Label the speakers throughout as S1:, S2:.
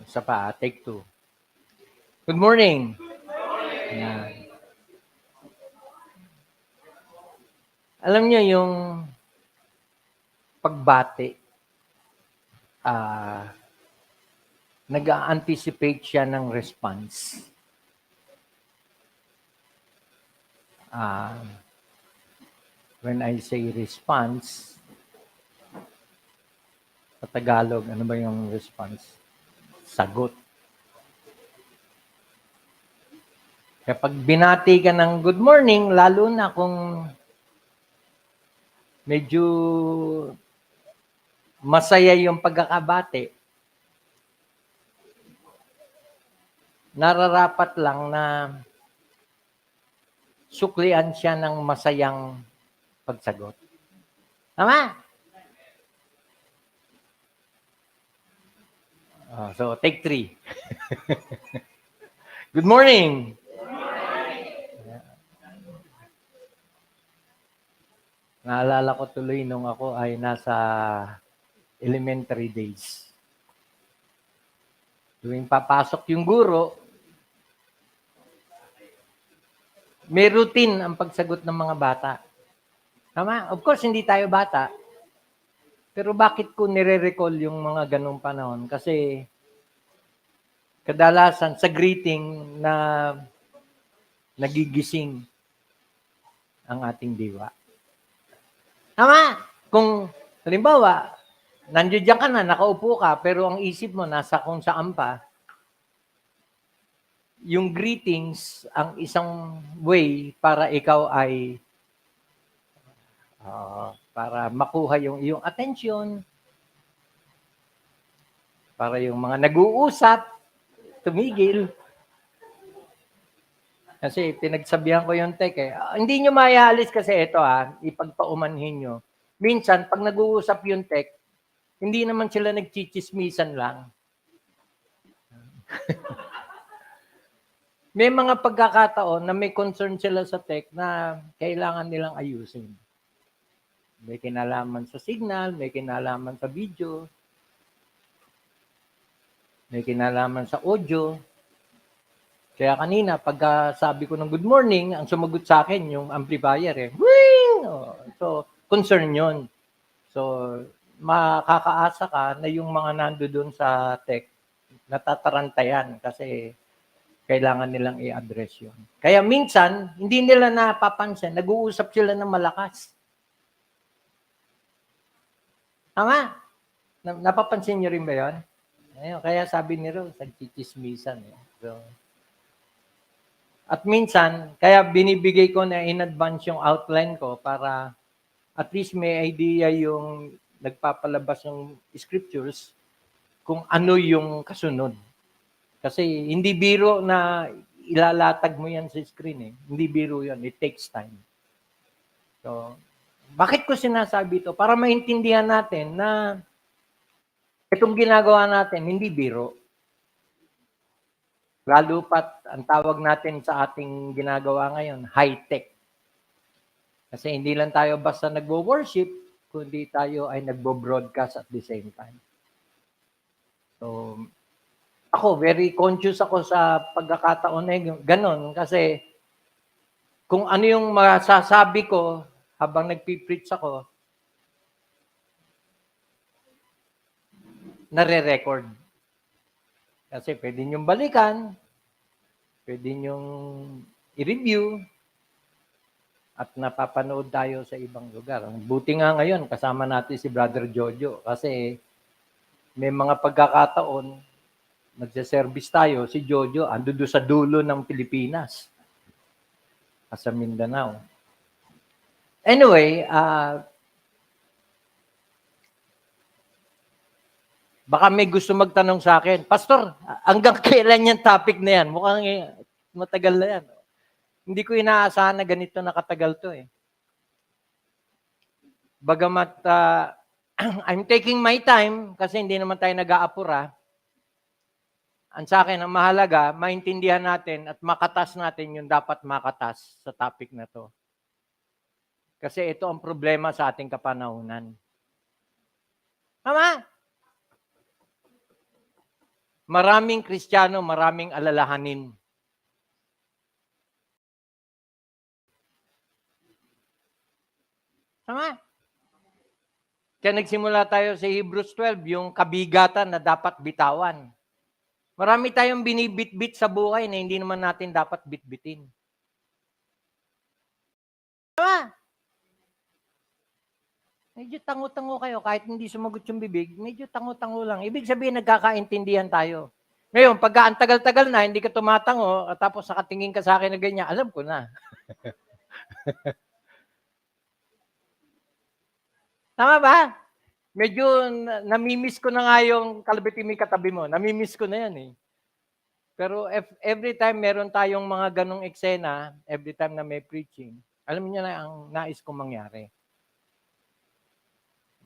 S1: Isa pa, take two. Good morning. Ayan. Alam niyo yung pagbati, nag-anticipate siya ng response. When I say response, sa Tagalog, ano ba yung response? Sagot. Kapag binati ka ng good morning, lalo na kung medyo masaya yung pagkakabati, nararapat lang na suklian siya ng masayang pagsagot. Tama? So, take three. Good morning. Naalala ko tuloy nung ako ay nasa elementary days. Tuwing papasok yung guro, may routine ang pagsagot ng mga bata. Tama? Of course, hindi tayo bata. Pero bakit ko nire-recall yung mga ganong panahon? Kasi kadalasan sa greeting na nagigising ang ating diwa. Tama? Kung halimbawa, nandiyan ka na, nakaupo ka, pero ang isip mo nasa kung saan pa, yung greetings ang isang way para ikaw ay para makuha yung iyong attention, para yung mga nag-uusap, tumigil. Kasi pinagsabihan ko yung tech hindi nyo maialis kasi ito ipagpaumanhin nyo. Minsan, pag nag-uusap yung tech, hindi naman sila nagchichismisan lang. May mga pagkakataon na may concern sila sa tech na kailangan nilang ayusin. May kinalaman sa signal, may kinalaman sa video, may kinalaman sa audio. Kaya kanina, pagka sabi ko ng good morning, ang sumagot sa akin yung amplifier Wing! So, concern yun. So, makakaasa ka na yung mga nandoon sa tech, natatarantayan kasi kailangan nilang i-address yun. Kaya minsan, hindi nila napapansin, nag-uusap sila ng malakas. Tama? Napapansin nyo rin ba yun? Ayun, kaya sabi ni Rose, nagchichismisan. So, at minsan, kaya binibigay ko na in advance yung outline ko para at least may idea yung nagpapalabas ng scriptures kung ano yung kasunod. Kasi hindi biro na ilalatag mo yan sa screen Hindi biro yan. It takes time. So, bakit ko sinasabi ito? Para maintindihan natin na itong ginagawa natin, hindi biro. Lalo pat, ang tawag natin sa ating ginagawa ngayon, high-tech. Kasi hindi lang tayo basta nagwo-worship, kundi tayo ay nagbo-broadcast at the same time. So, ako, very conscious ako sa pagkakataon na ganon. Kasi, kung ano yung masasabi ko habang nagpipreach ako, nare-record. Kasi pwede niyong balikan, pwede niyong i-review, at napapanood tayo sa ibang lugar. Buti nga ngayon, kasama natin si Brother Jojo. Kasi may mga pagkakataon, nagse-service tayo, si Jojo, ando doon sa dulo ng Pilipinas. Sa Mindanao. Anyway, baka may gusto magtanong sa akin, Pastor, hanggang kailan yung topic na yan? Mukhang matagal na yan. Hindi ko inaasahan na ganito nakatagal to Bagamat I'm taking my time kasi hindi naman tayo nag-aapura. Ang sa akin, ang mahalaga, maintindihan natin at makatas natin yung dapat makatas sa topic na to. Kasi ito ang problema sa ating kapanahunan. Tama? Maraming Kristiyano, maraming alalahanin. Tama? Kaya nagsimula tayo sa Hebrews 12, yung kabigatan na dapat bitawan. Marami tayong binibitbit sa buhay na hindi naman natin dapat bitbitin. Tama? Medyo tango-tango kayo, kahit hindi sumagot yung bibig, medyo tango-tango lang. Ibig sabihin, nagkakaintindihan tayo. Ngayon, pagka ang tagal-tagal na, hindi ka tumatango, at tapos nakatingin ka sa akin na ganyan, alam ko na. Tama ba? Medyo namimiss ko na nga yung kalbitimi katabi mo. Namimiss ko na yan eh. Pero every time meron tayong mga ganong eksena, every time na may preaching, alam niyo na ang nais kong mangyari.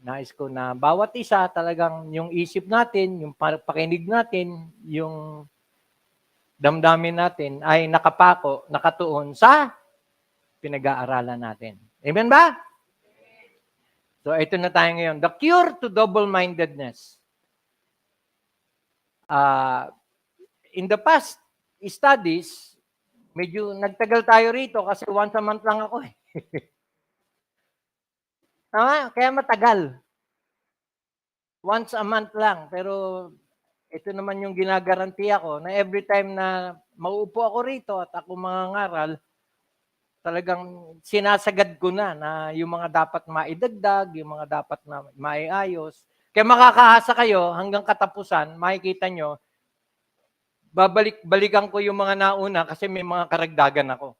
S1: Nais ko na bawat isa talagang yung isip natin, yung pakinig natin, yung damdamin natin ay nakapako, nakatuon sa pinag-aaralan natin. Amen ba? So ito na tayo ngayon. The cure to double-mindedness. In the past studies, medyo nagtagal tayo rito kasi once a month lang ako eh. Tama? Kaya matagal. Once a month lang. Pero ito naman yung ginagarantiya ko na every time na mauupo ako rito at ako mangangaral, talagang sinasagad ko na yung mga dapat maidagdag, yung mga dapat na maiayos. Kaya makakahasa kayo hanggang katapusan, makikita nyo, balikan ko yung mga nauna kasi may mga karagdagan ako.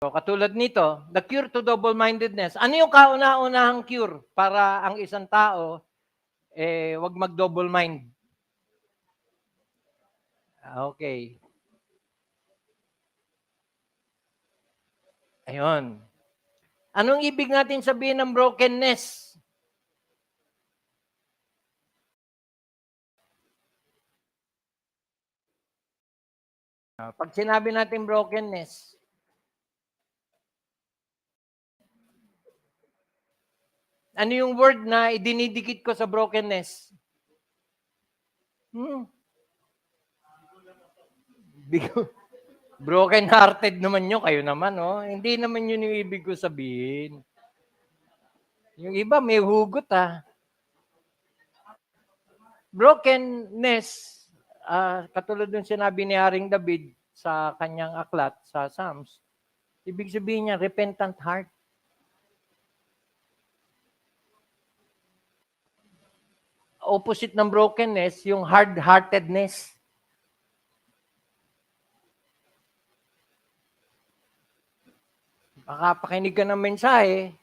S1: So, katulad nito, the cure to double-mindedness. Ano yung kauna-unahang cure para ang isang tao wag mag-double mind? Okay. Ayun. Anong ibig natin sabihin ng brokenness? Pag sinabi natin brokenness, ano yung word na idinidikit ko sa brokenness? Broken-hearted naman nyo, kayo naman, oh. Hindi naman yun yung ibig ko sabihin. Yung iba, may hugot, ah. Brokenness, katulad ng sinabi ni Haring David sa kanyang aklat, sa Psalms, ibig sabihin niya, repentant heart. Opposite ng brokenness, yung hard-heartedness. Makapakinig ka ng mensahe,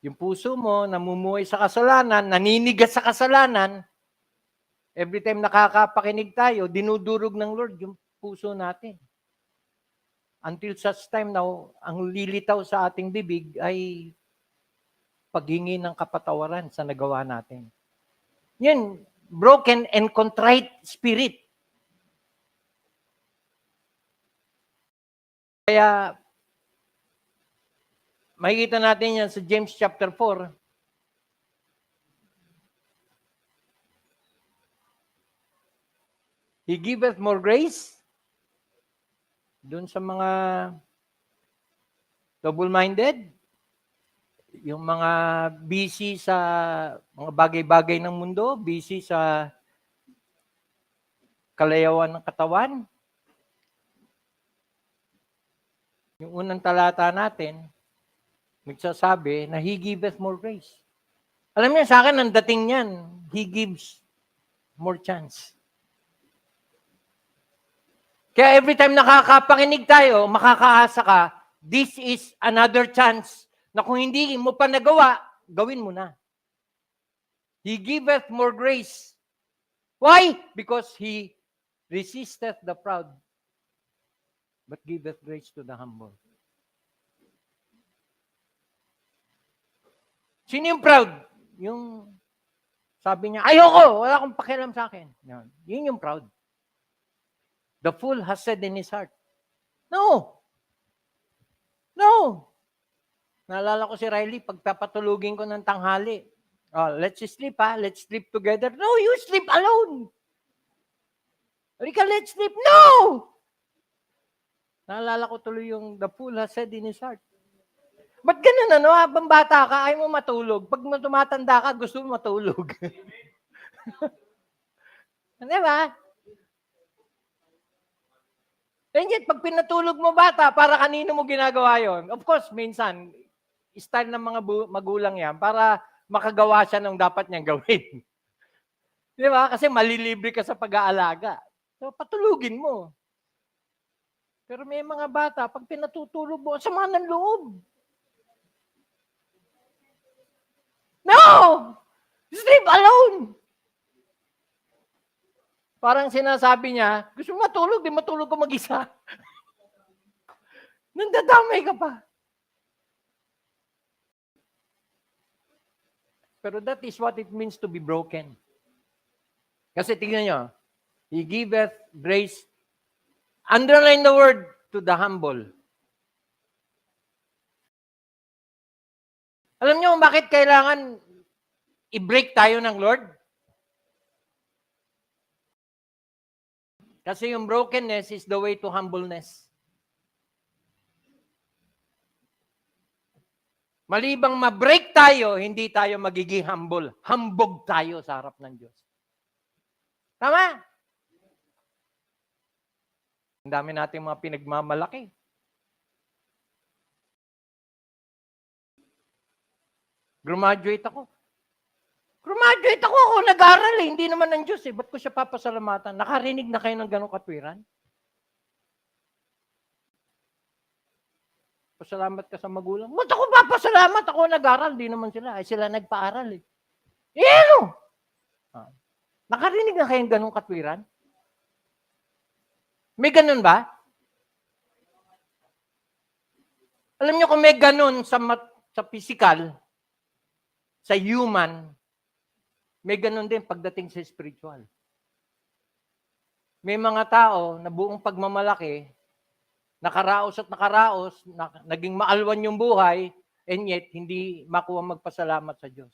S1: yung puso mo, namumuhay sa kasalanan, naninigas sa kasalanan, every time nakakapakinig tayo, dinudurog ng Lord yung puso natin. Until such time na ang lilitaw sa ating bibig ay paghingi ng kapatawaran sa nagawa natin. Yan, broken and contrite spirit. Kaya, makikita natin yan sa James chapter 4. He giveth more grace. Doon sa mga double-minded, yung mga busy sa mga bagay-bagay ng mundo, busy sa kalayawan ng katawan. Yung unang talata natin, nagsasabi na He giveth more grace. Alam niyo, sa akin, ang dating niyan, He gives more chance. Kaya every time nakakapakinig tayo, makakaasa ka, this is another chance na kung hindi mo pa nagawa, gawin mo na. He giveth more grace. Why? Because He resisteth the proud, but giveth grace to the humble. Sino yung proud? Yung sabi niya, ayoko, wala akong pakialam sa akin. Yun yung proud. The fool has said in his heart, no. No. Naalala ko si Riley, pagpapatulugin ko ng tanghali, Oh, let's sleep ha. Let's sleep together. No, you sleep alone. Halika, let's sleep. No! Naalala ko tuloy yung the fool has said in his heart. Ba't ganun ano? Habang bata ka, ayaw mo matulog. Pag tumatanda ka, gusto mo matulog. Di ba? And yet, pag pinatulog mo bata, para kanino mo ginagawa yon? Of course, minsan, style ng mga magulang yan para makagawa siya ng dapat niyang gawin. Di ba? Kasi malilibre ka sa pag-aalaga. So, patulugin mo. Pero may mga bata, pag pinatutulog mo, sama ng loob. No! Sleep alone! Parang sinasabi niya, gusto mo matulog, di matulog ko mag-isa. Nandadamay ka pa. Pero that is what it means to be broken. Kasi tingnan nyo, He giveth grace. Underline the word to the humble. Alam nyo bakit kailangan i-break tayo ng Lord? Kasi yung brokenness is the way to humbleness. Malibang ma-break tayo, hindi tayo magiging humble. Hambog tayo sa harap ng Diyos. Tama? Ang dami natin mga pinagmamalaki. Graduate ako, nag-aral eh. Hindi naman ng Diyos eh. Ba't ko siya papasalamatan? Nakarinig na kayo ng ganong katwiran? Pasalamat ka sa magulang. Ba't ako papasalamat? Ako nag-aral. Di naman sila. Ay sila nagpa-aral eh. Ano? Nakarinig na kayo ng ganong katwiran? May ganun ba? Alam niyo kung may ganun sa physical, sa human, may ganun din pagdating sa spiritual. May mga tao na buong pagmamalaki, nakaraos, naging maalwan yung buhay, and yet hindi makuha magpasalamat sa Diyos.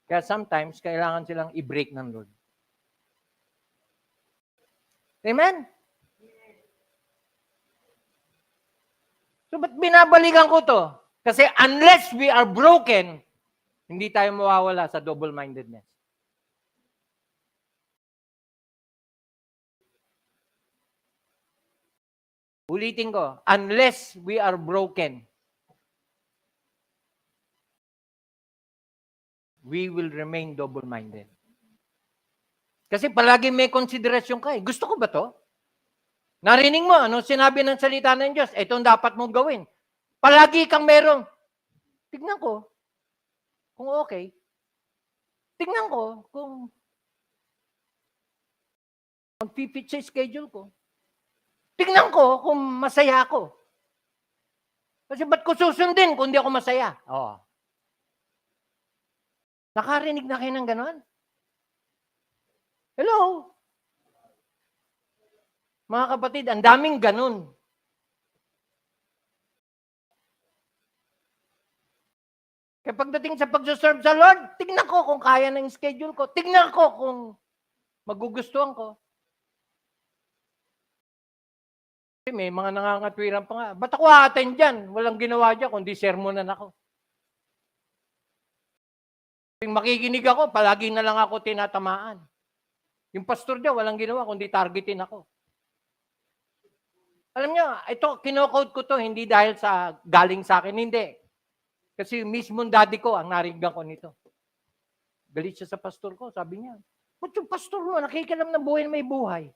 S1: Kaya sometimes, kailangan silang i-break ng Lord. Amen? So, ba't binabalikan ko to? Kasi unless we are broken, hindi tayo mawawala sa double-mindedness. Ulitin ko, unless we are broken, we will remain double-minded. Kasi palagi may konsiderasyon ka eh. Gusto ko ba to? Narinig mo, ano sinabi ng salita ng Diyos? Itong dapat mong gawin. Palagi kang merong, tignan ko, kung okay. Tignan ko, kung mag-fit sa schedule ko. Tignan ko kung masaya ako. Kasi ba't ko susundin kung di ako masaya? Oo. Nakarinig na kayo ng ganon? Hello? Mga kapatid, ang daming ganon. Kaya pagdating sa pagsaserve sa Lord, tignan ko kung kaya ng schedule ko. Tignan ko kung magugustuhan ko. May mga nangangatwiran pa nga. Ba't ako a-attend dyan? Walang ginawa dyan, kundi sermonan ako. Makikinig ako, palagi na lang ako tinatamaan. Yung pastor dyan, walang ginawa, kundi targetin ako. Alam niyo, ito, kinocode ko to, hindi dahil sa galing sa akin, hindi. Kasi mismo daddy ko ang naringgan ko nito. Galit siya sa pastor ko, sabi niya, ba't yung pastor mo, nakikialam ng buhay na may buhay?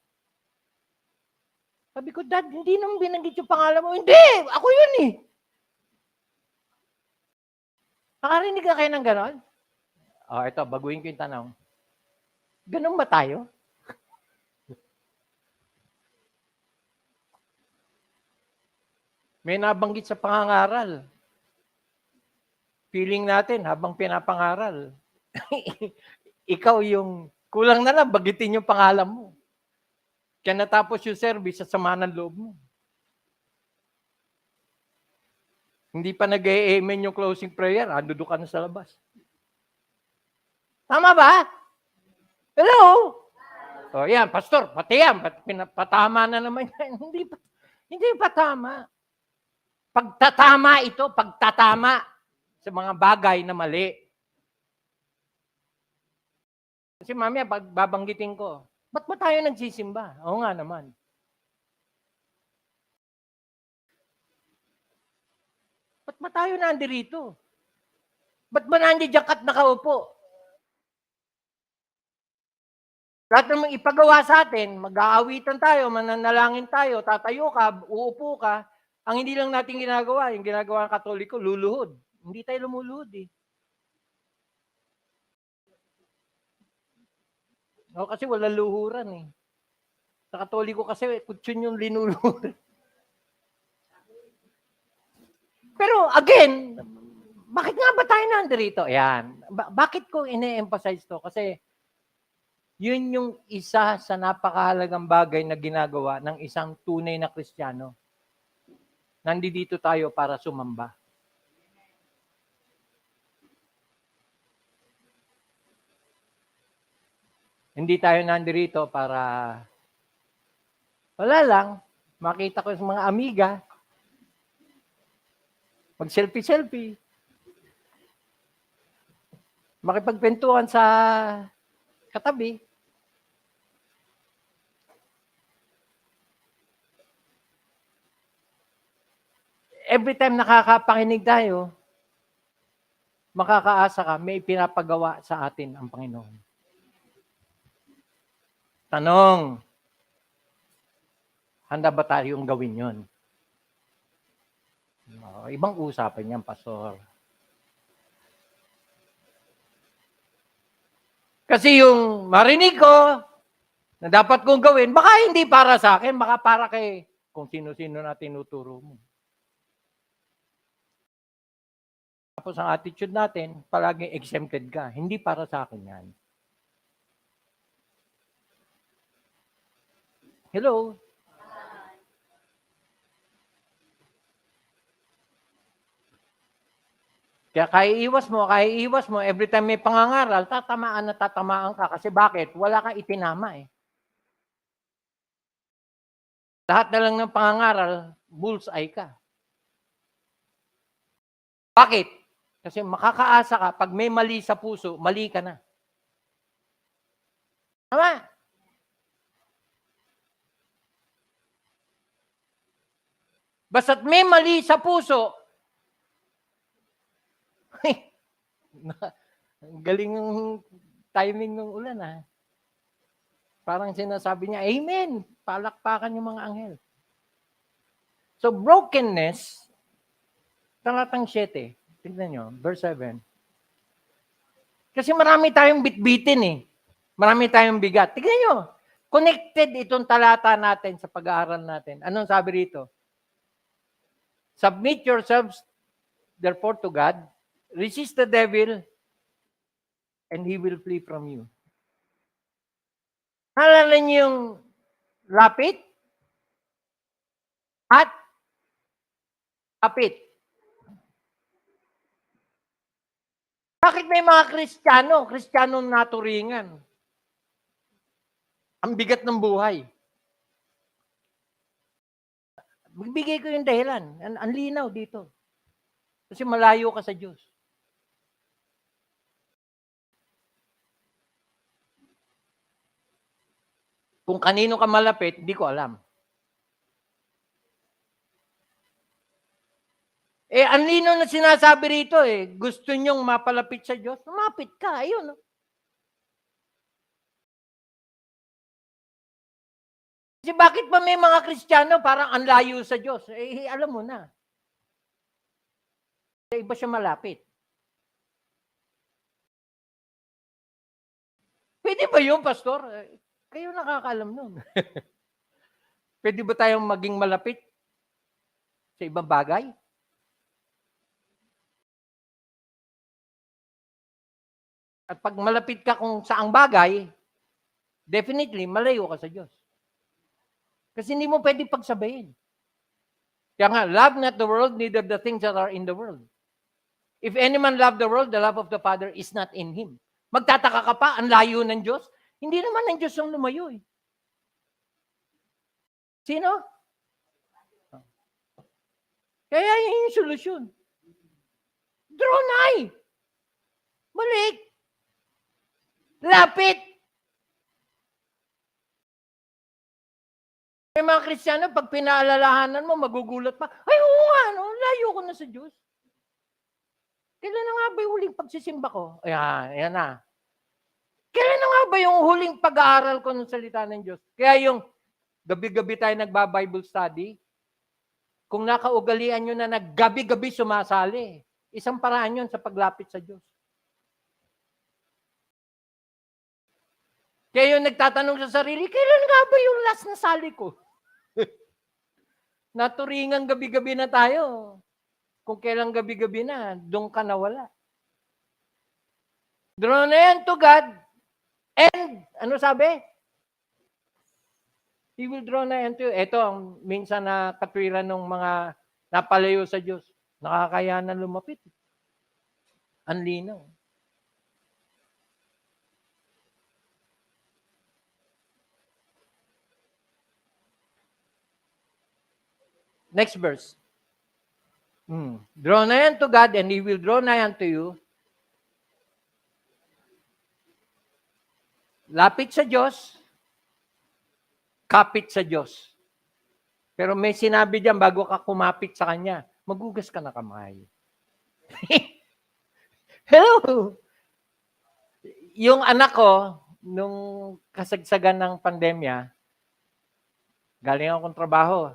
S1: Sabi ko, Dad, hindi naman binanggit yung pangalan mo. Hindi, ako yun eh. Nakarinig na kayo ng ganon? Ito, baguhin ko yung tanong. Ganon ba tayo? May nabanggit sa pangangaral. Feeling natin habang pinapangaral. Ikaw yung kulang na lang, bagitin yung pangalan mo. Kaya natapos yung service sa sama ng loob mo. Hindi pa nag-amen yung closing prayer, ando ka na sa labas. Tama ba? Hello? O yan, pastor, pati yan, patama na naman yan. Hindi pa tama. Pagtatama ito, pagtatama sa mga bagay na mali. Kasi mamaya, babanggitin ko, ba't ba tayo nagsisimba? Oo nga naman. Ba't ba tayo nandirito? Ba't ba nandiyan at nakaupo? Lahat namang ipagawa sa atin, mag-aawitan tayo, mananalangin tayo, tatayo ka, uupo ka. Ang hindi lang natin ginagawa, yung ginagawa ng Katoliko, luluhod. Hindi tayo lumuluhod eh. O, kasi wala luhuran eh. Sa Katoliko kasi, kutsyon yung linuluhod. Pero again, bakit nga ba tayo nandirito? Ayan. Bakit ko ine-emphasize to? Kasi yun yung isa sa napakahalagang bagay na ginagawa ng isang tunay na Kristiyano. Nandito tayo para sumamba. Hindi tayo nandirito para wala lang, makita ko sa mga amiga, mag-selfie-selfie, makipagkwentuhan sa katabi. Every time nakakapakinig tayo, makakaasa ka, may pinapagawa sa atin ang Panginoon. Tanong, handa ba tayong gawin yun? Ibang usapan yan, Pastor. Kasi yung marinig ko na dapat kong gawin, baka hindi para sa akin, baka para kay kung sino-sino na tinuturo mo. Tapos ang attitude natin, palaging exempted ka. Hindi para sa akin yan. Hello? Kaya kaya iwas mo, every time may pangangaral, tatamaan ka. Kasi bakit? Wala kang itinama eh. Lahat na lang ng pangangaral, bullseye ka. Bakit? Kasi makakaasa ka, pag may mali sa puso, mali ka na. Tama? Basta't may mali sa puso, galing ng timing ng ulan ha. Parang sinasabi niya, Amen! Palakpakan yung mga anghel. So brokenness, talatang 7, tignan nyo, verse 7. Kasi marami tayong bitbitin eh. Marami tayong bigat. Tignan nyo, connected itong talata natin sa pag-aaral natin. Anong sabi rito? Submit yourselves therefore to God, resist the devil, and he will flee from you. Nalala niyo yung lapit? At lapit. Bakit may mga Kristiyanong naturingan? Ang bigat ng buhay. Magbigay ko yung dahilan. Ang linaw dito. Kasi malayo ka sa Diyos. Kung kanino ka malapit, hindi ko alam. Ang linaw na sinasabi rito gusto nyong mapalapit sa Diyos, lumapit ka, ayun. Kasi bakit pa may mga Kristiyano parang ang layo sa Diyos? Alam mo na. Sa iba siya malapit. Pwede ba yun, Pastor? Kayo nakakaalam nun. Pwede ba tayong maging malapit sa ibang bagay? At pag malapit ka kung saang bagay, definitely, malayo ka sa Diyos. Kasi hindi mo pwede pagsabayin. Kaya nga, love not the world, neither the things that are in the world. If any man love the world, the love of the Father is not in him. Magtataka ka pa, ang layo ng Diyos? Hindi naman ng Diyos ang lumayo eh. Sino? Kaya yun yung solusyon. Draw nigh. Balik. Lapit. May mga Kristiyano, pag pinaalalahanan mo, magugulat pa. Ay, oo nga, no? Layo ko na sa Diyos. Kailan na nga ba yung huling pagsisimba ko? Ayan na. Kailan na nga ba yung huling pag-aaral ko ng salita ng Diyos? Kaya yung gabi-gabi tayo nagba-Bible study, kung nakaugalian nyo na naggabi-gabi sumasali, isang paraan yun sa paglapit sa Diyos. Kaya yung nagtatanong sa sarili, kailan nga ba yung last na sali ko? Naturingan gabi-gabi na tayo. Kung kailan gabi-gabi na, doon ka nawala. Draw na yan to God. And, ano sabi? He will draw na yan to you. Ito ang minsan na katwiran ng mga napalayo sa Diyos. Nakakayanan lumapit. Ang linaw. Next verse. Draw nigh unto God, and He will draw nigh unto you. Lapit sa Diyos, kapit sa Diyos. Pero may sinabi diyan bago ka kumapit sa Kanya, magugas ka na kamay. Hello! Yung anak ko, nung kasagsagan ng pandemya, galing akong trabaho,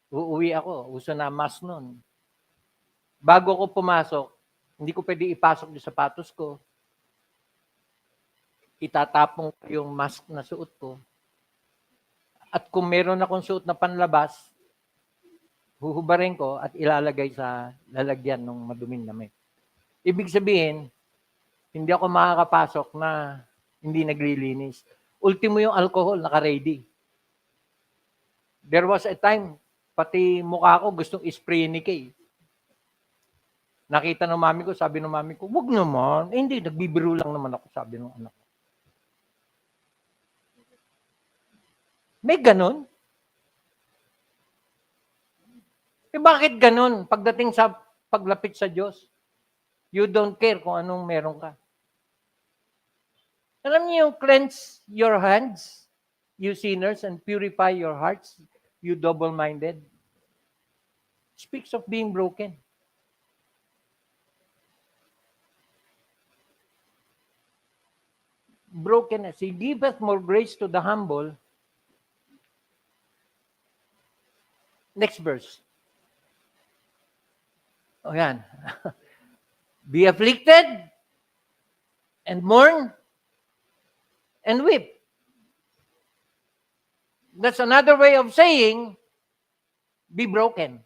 S1: uuwi ako, uso na mask nun. Bago ko pumasok, hindi ko pwede ipasok yung sapatos ko. Itatapong ko yung mask na suot ko. At kung meron akong suot na panlabas, huhubarin ko at ilalagay sa lalagyan ng maduming damit. Ibig sabihin, hindi ako makakapasok na hindi naglilinis. Ultimo yung alcohol, naka-ready. There was a time, pati mukha ko gustong spray ni Kay. Nakita ng mami ko, sabi ng mami ko, wag naman. Hindi, nagbibiro lang naman ako, sabi ng anak ko. May ganun? Bakit ganun? Pagdating sa paglapit sa Diyos, you don't care kung anong meron ka. Alam niyo yung cleanse your hands, you sinners, and purify your hearts, you double-minded? Speaks of being broken. Brokenness. He giveth more grace to the humble. Next verse. O yan. Be afflicted and mourn and weep. That's another way of saying, be broken.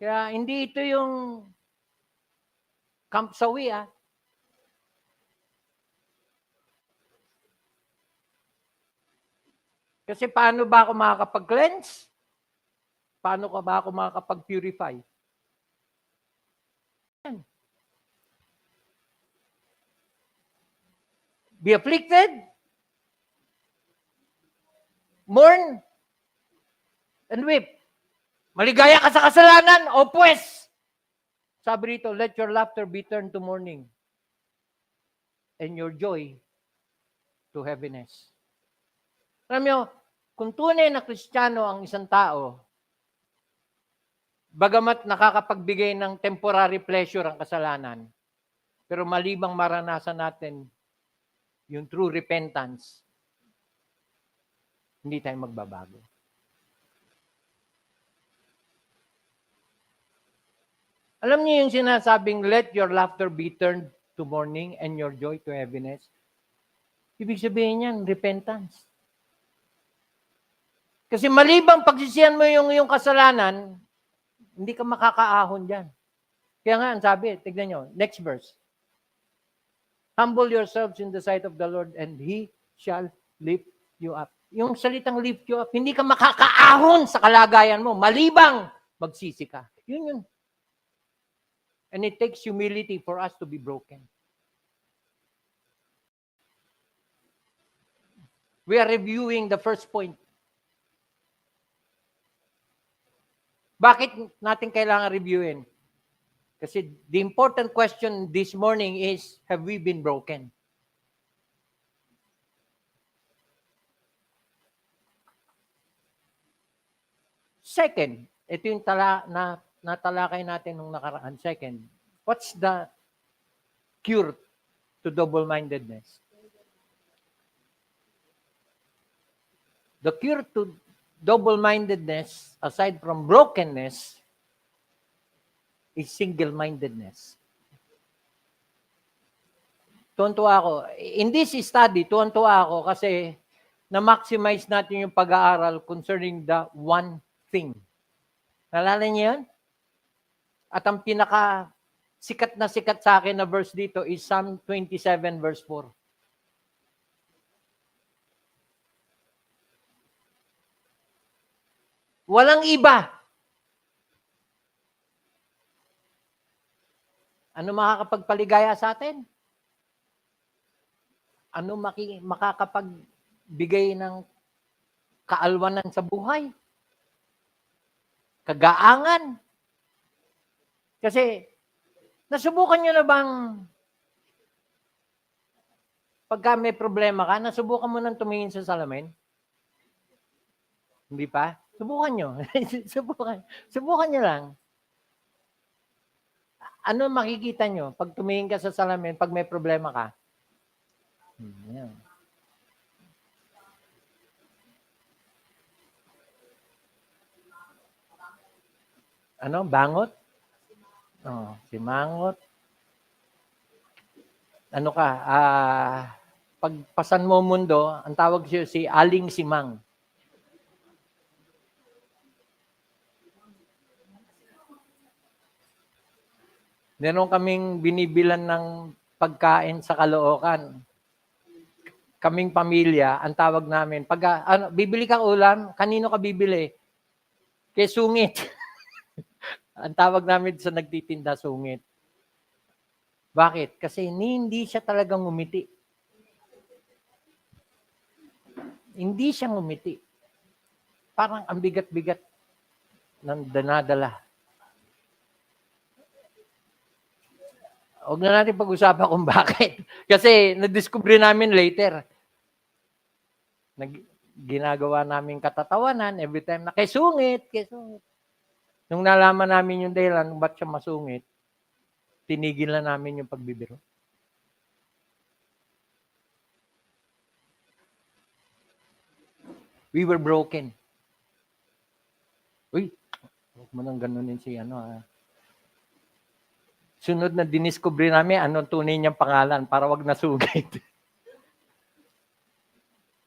S1: Kaya hindi ito yung Camp Sawi, Kasi paano ba ako makakapag-cleanse? Paano ka ba ako makakapag-purify? Be afflicted, mourn, and weep. Maligaya ka sa kasalanan, o pues, sabi rito, let your laughter be turned to mourning and your joy to heaviness. Alam niyo, kung tunay na Kristiyano ang isang tao, bagamat nakakapagbigay ng temporary pleasure ang kasalanan, pero malibang maranasan natin yung true repentance, hindi tayo magbabago. Alam niyo yung sinasabing, let your laughter be turned to mourning and your joy to heaviness? Ibig sabihin yan, repentance. Kasi malibang pagsisihan mo yung kasalanan, hindi ka makakaahon dyan. Kaya nga, ang sabi, tignan nyo, next verse. Humble yourselves in the sight of the Lord and He shall lift you up. Yung salitang lift you up, hindi ka makakaahon sa kalagayan mo, malibang magsisi ka. Yun yun. And it takes humility for us to be broken. We are reviewing the first point. Bakit natin kailangan reviewin? Kasi the important question this morning is, have we been broken? Second, ito yung natalakay natin nung nakaraan. Second, what's the cure to double-mindedness? The cure to double-mindedness, aside from brokenness, is single-mindedness. Tuwan-tuwa ako. In this study, tuwan-tuwa ako kasi na-maximize natin yung pag-aaral concerning the one thing. Nalala niyo yun? At ang pinaka sikat sa akin na verse dito is Psalm 27 verse 4. Walang iba. Ano makakapagpaligaya sa atin? Ano makakapagbigay ng kaalwanan sa buhay? Kagaangan? Kasi, nasubukan nyo na bang pagka may problema ka, nasubukan mo nang tumingin sa salamin? Hindi pa? Subukan nyo. Subukan nyo lang. Ano makikita nyo pag tumingin ka sa salamin, pag may problema ka? Yan. Ano? Bangot? Oh, si Mangot. Ano ka? Pagpasan mo mundo, ang tawag siya si Aling Simang. Meron kaming binibilan ng pagkain sa Caloocan. Kaming pamilya, ang tawag namin, bibili kang ulam, kanino ka bibili? Kay Sungit. Ang tawag namin sa nagtitinda, Sungit. Bakit? Kasi hindi siya talagang ngumiti. Hindi siya ngumiti. Parang ang bigat-bigat ng danadala. Huwag na natin pag-usapan kung bakit. Kasi na-discover namin later. Ginagawa namin katatawanan every time na kay Sungit. Nung nalaman namin yung dahilan kung ba't siya masungit, tinigil na namin yung pagbibiro. We were broken. Uy, huwag mo nang ganunin si Sunod na diniscover namin, anong tunay niyang pangalan para wag nasungit.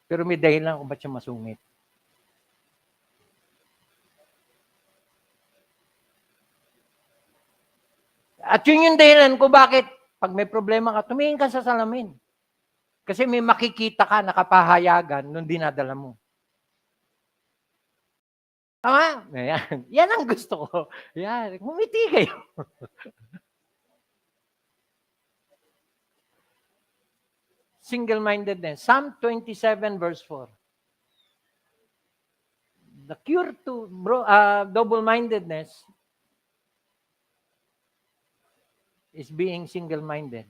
S1: Pero may dahilan kung ba't siya masungit. At yun yung dahilan kung bakit pag may problema ka, tumingin ka sa salamin. Kasi may makikita ka na kapahayagan nung dinadala mo. Tama? Yan. Yan ang gusto ko. Yan. Ngumiti kayo. Single-mindedness. Psalm 27 verse 4. The cure to double-mindedness is being single-minded.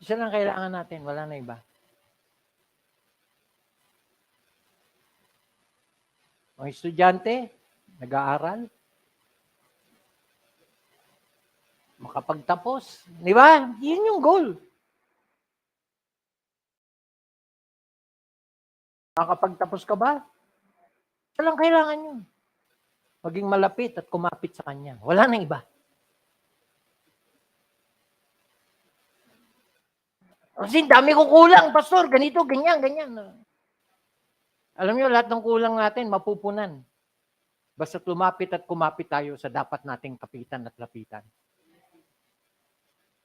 S1: Isa lang kailangan natin. Wala na iba. Ang estudyante, nag-aaral, makapagtapos. Di ba? Yun yung goal. Makapagtapos ka ba? Isa lang kailangan yun. Maging malapit at kumapit sa kanya. Wala nang iba. Kasi dami ko kulang, pastor. Ganito, ganyan, ganyan. Alam niyo, lahat ng kulang natin, mapupunan. Basta lumapit at kumapit tayo sa dapat nating kapitan at lapitan.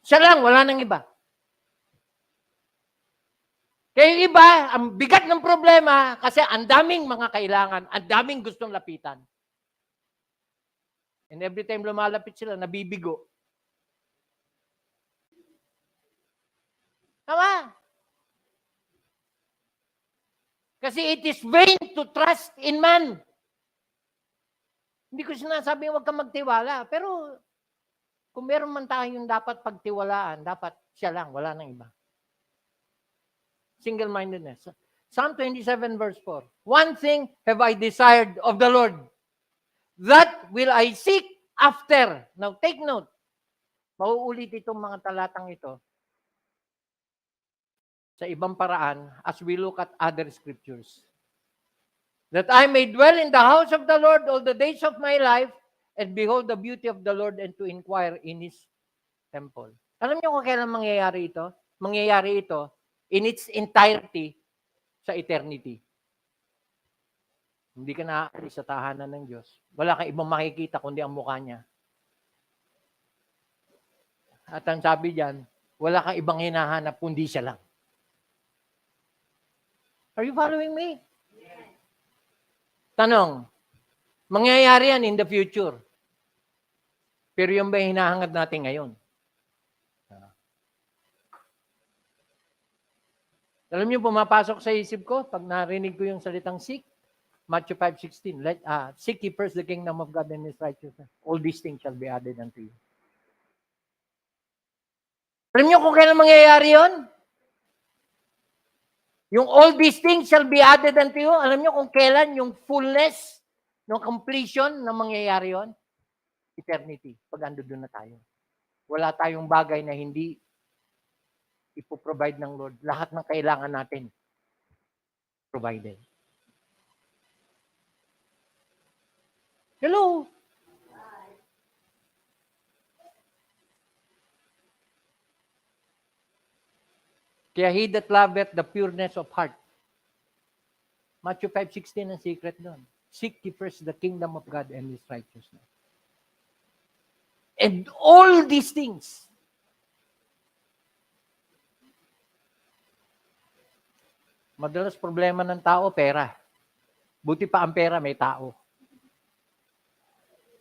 S1: Siya lang, wala nang iba. Kaya yung iba, ang bigat ng problema kasi ang daming mga kailangan, ang daming gustong lapitan. And every time lumalapit sila, nabibigo. Tama? Kasi it is vain to trust in man. Hindi ko sinasabing huwag kang magtiwala. Pero kung meron man tayong dapat pagtiwalaan, dapat siya lang, wala nang iba. Single-mindedness. Psalm 27 verse 4. One thing have I desired of the Lord, that will I seek after. Now take note. Mauulit itong mga talatang ito sa ibang paraan as we look at other scriptures. That I may dwell in the house of the Lord all the days of my life, and behold the beauty of the Lord, and to inquire in His temple. Alam niyo kung kailan mangyayari ito? Mangyayari ito in its entirety sa eternity. Hindi ka naaalis sa tahanan ng Diyos. Wala kang ibang makikita kundi ang mukha niya. At ang sabi diyan, wala kang ibang hinahanap kundi siya lang. Are you following me? Tanong, mangyayari yan in the future. Pero yung ba hinahangad natin ngayon? Alam niyo, pumapasok sa isip ko, pag narinig ko yung salitang seek, Matthew 5:16, seek ye first the kingdom of God and His righteousness. All these things shall be added unto you. Alam niyo kung kailan mangyayari yun? Yung all these things shall be added unto you. Alam niyo kung kailan yung fullness, yung completion na mangyayari yun? Eternity. Pag ando doon na tayo. Wala tayong bagay na hindi ipoprovide ng Lord. Lahat ng kailangan natin provided. Hello? Kaya he that loveth the pureness of heart. Matthew 5:16 ang secret doon. Seek ye first the kingdom of God and His righteousness. And all these things. Madalas problema ng tao, pera. Buti pa ang pera, may tao.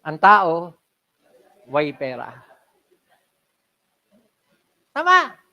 S1: Ang tao, way pera. Tama.